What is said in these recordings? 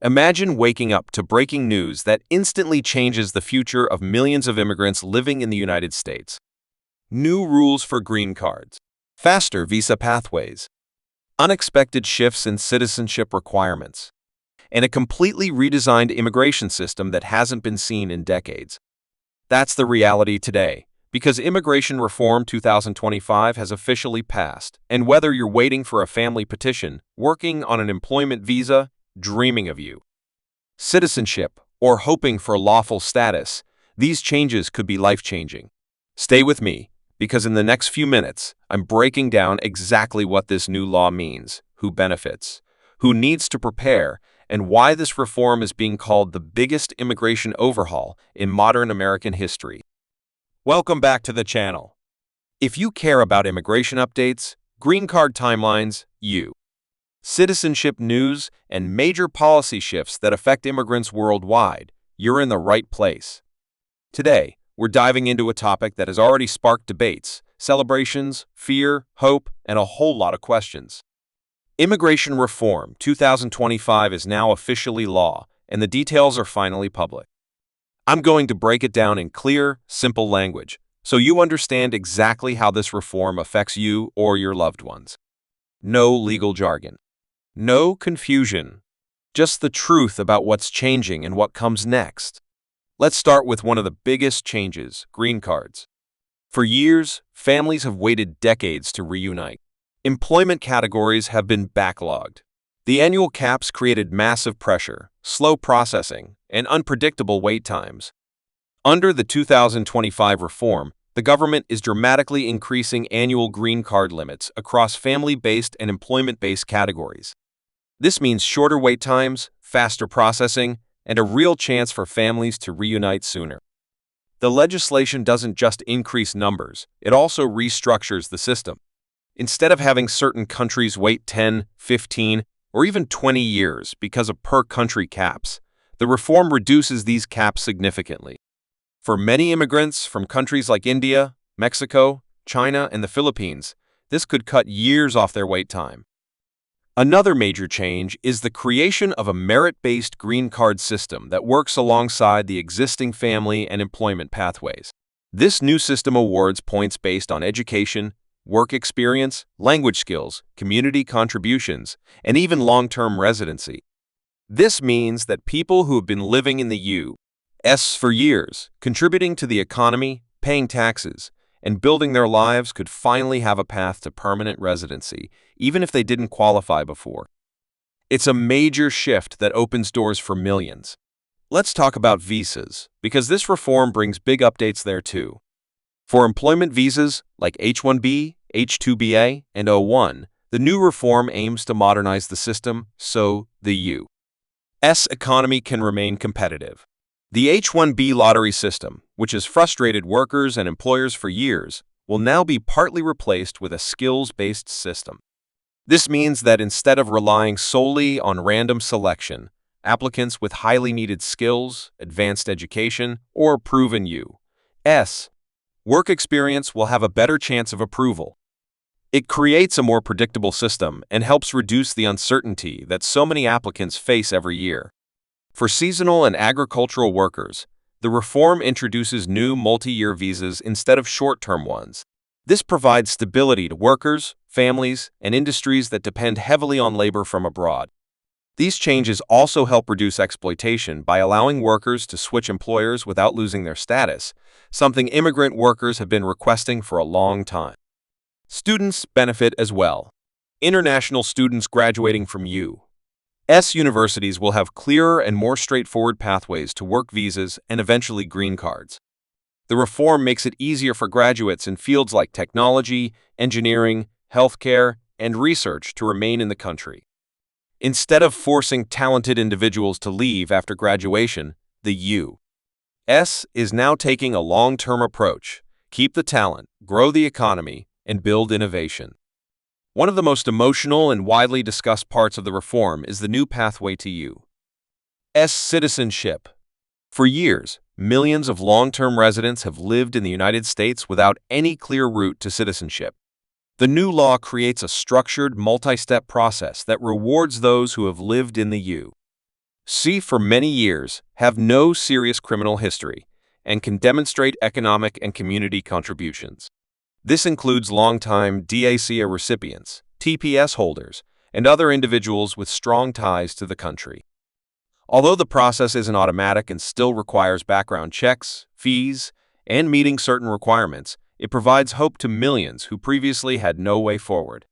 Imagine waking up to breaking news that instantly changes the future of millions of immigrants living in the United States. New rules for green cards, faster visa pathways, unexpected shifts in citizenship requirements, and a completely redesigned immigration system that hasn't been seen in decades. That's the reality today, because Immigration Reform 2025 has officially passed, and whether you're waiting for a family petition, working on an employment visa, dreaming of citizenship, or hoping for lawful status, these changes could be life-changing. Stay with me, because in the next few minutes, I'm breaking down exactly what this new law means, who benefits, who needs to prepare, and why this reform is being called the biggest immigration overhaul in modern American history. Welcome back to the channel. If you care about immigration updates, green card timelines, citizenship news, and major policy shifts that affect immigrants worldwide, you're in the right place. Today, we're diving into a topic that has already sparked debates, celebrations, fear, hope, and a whole lot of questions. Immigration Reform 2025 is now officially law, and the details are finally public. I'm going to break it down in clear, simple language, so you understand exactly how this reform affects you or your loved ones. No legal jargon. No confusion. Just the truth about what's changing and what comes next. Let's start with one of the biggest changes, green cards. For years, families have waited decades to reunite. Employment categories have been backlogged. The annual caps created massive pressure, slow processing, and unpredictable wait times. Under the 2025 reform, the government is dramatically increasing annual green card limits across family-based and employment-based categories. This means shorter wait times, faster processing, and a real chance for families to reunite sooner. The legislation doesn't just increase numbers, it also restructures the system. Instead of having certain countries wait 10, 15, or even 20 years because of per-country caps, the reform reduces these caps significantly. For many immigrants from countries like India, Mexico, China, and the Philippines, this could cut years off their wait time. Another major change is the creation of a merit-based green card system that works alongside the existing family and employment pathways. This new system awards points based on education, work experience, language skills, community contributions, and even long-term residency. This means that people who have been living in the U.S. for years, contributing to the economy, paying taxes, and building their lives could finally have a path to permanent residency, even if they didn't qualify before. It's a major shift that opens doors for millions. Let's talk about visas, because this reform brings big updates there too. For employment visas like H-1B, H-2BA, and O-1, the new reform aims to modernize the system so the U.S. economy can remain competitive. The H-1B lottery system, which has frustrated workers and employers for years, will now be partly replaced with a skills-based system. This means that instead of relying solely on random selection, applicants with highly needed skills, advanced education, or proven U.S. work experience will have a better chance of approval. It creates a more predictable system and helps reduce the uncertainty that so many applicants face every year. For seasonal and agricultural workers, the reform introduces new multi-year visas instead of short-term ones. This provides stability to workers, families, and industries that depend heavily on labor from abroad. These changes also help reduce exploitation by allowing workers to switch employers without losing their status, something immigrant workers have been requesting for a long time. Students benefit as well. International students graduating from U.S. universities will have clearer and more straightforward pathways to work visas and eventually green cards. The reform makes it easier for graduates in fields like technology, engineering, healthcare, and research to remain in the country. Instead of forcing talented individuals to leave after graduation, the U.S. is now taking a long-term approach: keep the talent, grow the economy, and build innovation. One of the most emotional and widely discussed parts of the reform is the new pathway to U.S. citizenship. For years, millions of long-term residents have lived in the United States without any clear route to citizenship. The new law creates a structured, multi-step process that rewards those who have lived in the See for many years, have no serious criminal history, and can demonstrate economic and community contributions. This includes long-time DACA recipients, TPS holders, and other individuals with strong ties to the country. Although the process isn't automatic and still requires background checks, fees, and meeting certain requirements, it provides hope to millions who previously had no way forward.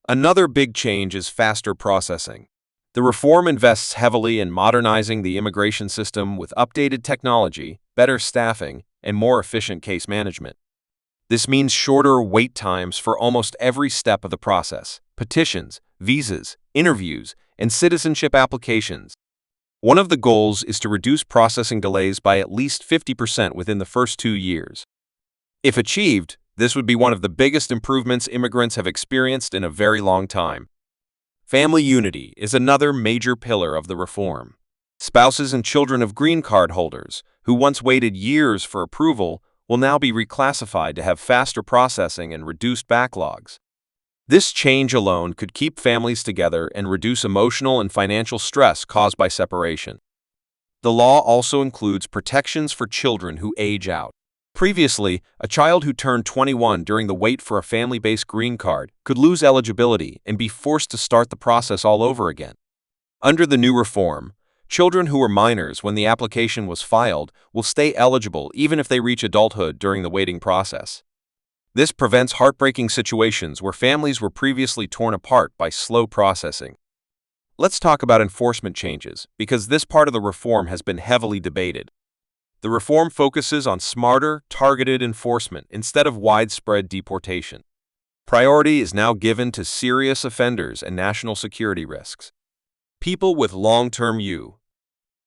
Another big change is faster processing. The reform invests heavily in modernizing the immigration system with updated technology, better staffing, and more efficient case management. This means shorter wait times for almost every step of the process: petitions, visas, interviews, and citizenship applications. One of the goals is to reduce processing delays by at least 50% within the first 2 years. If achieved, this would be one of the biggest improvements immigrants have experienced in a very long time. Family unity is another major pillar of the reform. Spouses and children of green card holders, who once waited years for approval, will now be reclassified to have faster processing and reduced backlogs. This change alone could keep families together and reduce emotional and financial stress caused by separation. The law also includes protections for children who age out. Previously, a child who turned 21 during the wait for a family-based green card could lose eligibility and be forced to start the process all over again. Under the new reform, children who were minors when the application was filed will stay eligible even if they reach adulthood during the waiting process. This prevents heartbreaking situations where families were previously torn apart by slow processing. Let's talk about enforcement changes, because this part of the reform has been heavily debated. The reform focuses on smarter, targeted enforcement instead of widespread deportation. Priority is now given to serious offenders and national security risks. People with long-term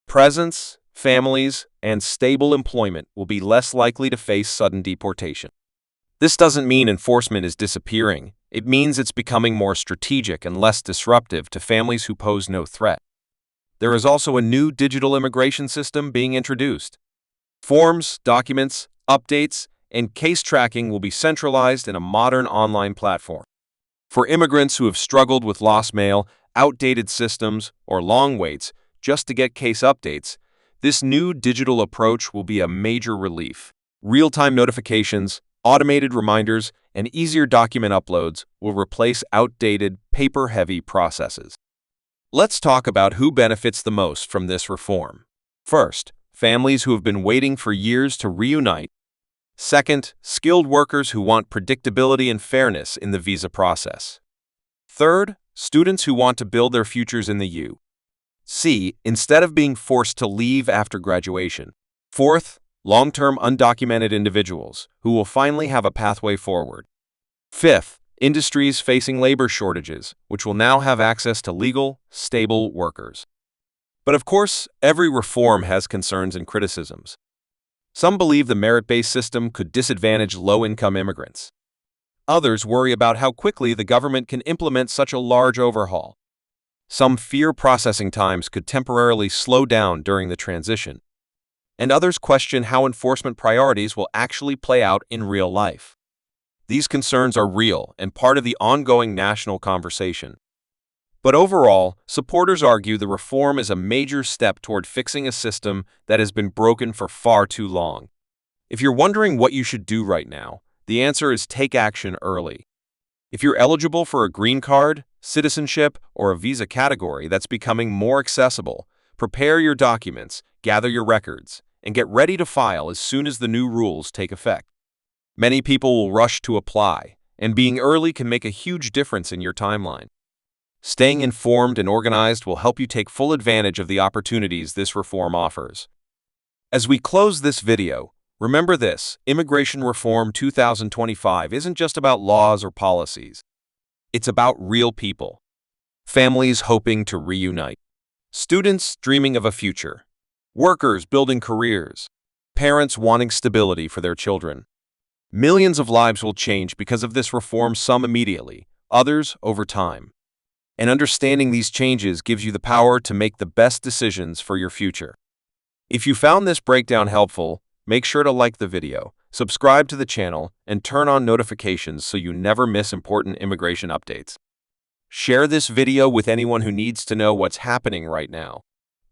presence, families, and stable employment will be less likely to face sudden deportation. This doesn't mean enforcement is disappearing. It means it's becoming more strategic and less disruptive to families who pose no threat. There is also a new digital immigration system being introduced. Forms, documents, updates, and case tracking will be centralized in a modern online platform. For immigrants who have struggled with lost mail, outdated systems, or long waits just to get case updates, this new digital approach will be a major relief. Real-time notifications, automated reminders, and easier document uploads will replace outdated, paper-heavy processes. Let's talk about who benefits the most from this reform. First, families who have been waiting for years to reunite. Second, skilled workers who want predictability and fairness in the visa process. Third, students who want to build their futures in the U.S. instead of being forced to leave after graduation. Fourth, long-term undocumented individuals who will finally have a pathway forward. Fifth, industries facing labor shortages, which will now have access to legal, stable workers. But of course, every reform has concerns and criticisms. Some believe the merit-based system could disadvantage low-income immigrants. Others worry about how quickly the government can implement such a large overhaul. Some fear processing times could temporarily slow down during the transition. And others question how enforcement priorities will actually play out in real life. These concerns are real and part of the ongoing national conversation. But overall, supporters argue the reform is a major step toward fixing a system that has been broken for far too long. If you're wondering what you should do right now, the answer is take action early. If you're eligible for a green card, citizenship, or a visa category that's becoming more accessible, prepare your documents, gather your records, and get ready to file as soon as the new rules take effect. Many people will rush to apply, and being early can make a huge difference in your timeline. Staying informed and organized will help you take full advantage of the opportunities this reform offers. As we close this video, remember this: Immigration Reform 2025 isn't just about laws or policies. It's about real people. Families hoping to reunite. Students dreaming of a future. Workers building careers. Parents wanting stability for their children. Millions of lives will change because of this reform, some immediately, others over time. And understanding these changes gives you the power to make the best decisions for your future. If you found this breakdown helpful, make sure to like the video, subscribe to the channel, and turn on notifications so you never miss important immigration updates. Share this video with anyone who needs to know what's happening right now.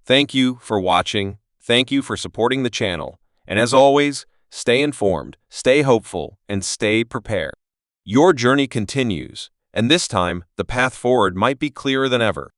Thank you for watching. Thank you for supporting the channel. And as always, stay informed, stay hopeful, and stay prepared. Your journey continues, and this time, the path forward might be clearer than ever.